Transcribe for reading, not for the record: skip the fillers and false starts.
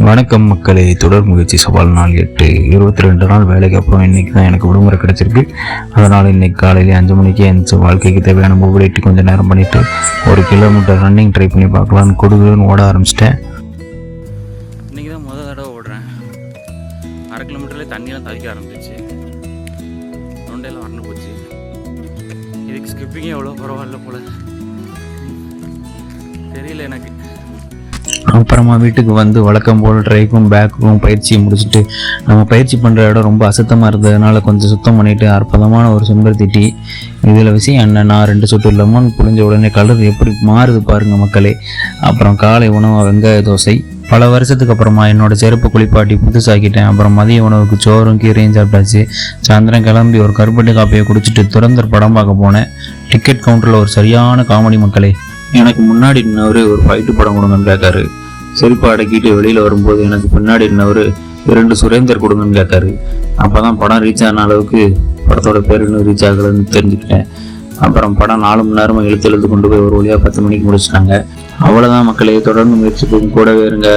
வணக்கம் மக்களே. தொடர் முயற்சி சவால் நாள் 8 22 நாள் வேலைக்கு அப்புறம் இன்னைக்கு தான் எனக்கு விடுமுறை கிடைச்சிருக்கு. அதனால் இன்னைக்கு காலையிலே 5 மணிக்கே எந்த வாழ்க்கைக்கு தேவையான மொபைலிட்டி கொஞ்சம் நேரம் பண்ணிவிட்டு 1 கிலோமீட்டர் ரன்னிங் ட்ரை பண்ணி பார்க்கலான்னு கொடுக்குன்னு ஓட ஆரம்பிச்சிட்டேன். இன்றைக்கி தான் முதல் தடவை ஓடுறேன். 1/2 கிலோமீட்டர்லேயே தண்ணியெல்லாம் தவிக்க ஆரம்பிச்சிச்சு, தொண்டையெல்லாம் வறண்டு போச்சு. இதுக்கு ஸ்கிப்பிங்கே எவ்வளோ பரவாயில்ல போல் தெரியல எனக்கு. அப்புறமா வீட்டுக்கு வந்து வழக்கம் போல் ட்ரைக்கும் பேக்கும் பயிற்சியை முடிச்சுட்டு, நம்ம பயிற்சி பண்ணுற இடம் ரொம்ப அசுத்தமாக இருந்ததுனால கொஞ்சம் சுத்தம் பண்ணிவிட்டு அற்புதமான ஒரு செம்பருத்தி டீ. இதில் விஷயம் என்னன்னா 2 சொட்டு லெமன் புழிஞ்ச உடனே கலர் எப்படி மாறுது பாருங்க மக்களே. அப்புறம் காலை உணவு வெங்காய தோசை. பல வருஷத்துக்கு அப்புறமா என்னோட செருப்பு குளிப்பாட்டி புதுசாக்கிட்டேன். அப்புறம் மதிய உணவுக்கு சோறும் கீரையும் சாப்பிட்டாச்சு. சாயந்தரம் கிளம்பி ஒரு கருப்பட்டி காப்பியை குடிச்சிட்டு துரந்தர் படம் பார்க்க போனேன். டிக்கெட் கவுண்டரில் ஒரு சரியான காமெடி மக்களே. எனக்கு முன்னாடி நின்னவர் ஒரு ஃபைட்டு படம் கொடுங்கன்னு கேட்காரு. செருப்பு அடக்கிட்டு வெளியில் வரும்போது எனக்கு பின்னாடி நின்னவர் 2 சுரேந்தர் கொடுங்கன்னு கேட்காரு. அப்போ தான் படம் ரீச் ஆன அளவுக்கு படத்தோட பேர் இன்னும் ரீச் ஆகலன்னு தெரிஞ்சுக்கிட்டேன். அப்புறம் படம் 4 மணி நேரமாக இழுத்து கொண்டு போய் ஒரு வழியாக 10 மணிக்கு முடிச்சிட்டாங்க. அவ்வளோதான் மக்களே. தொடர்ந்து முயற்சி கூடவே இருங்க.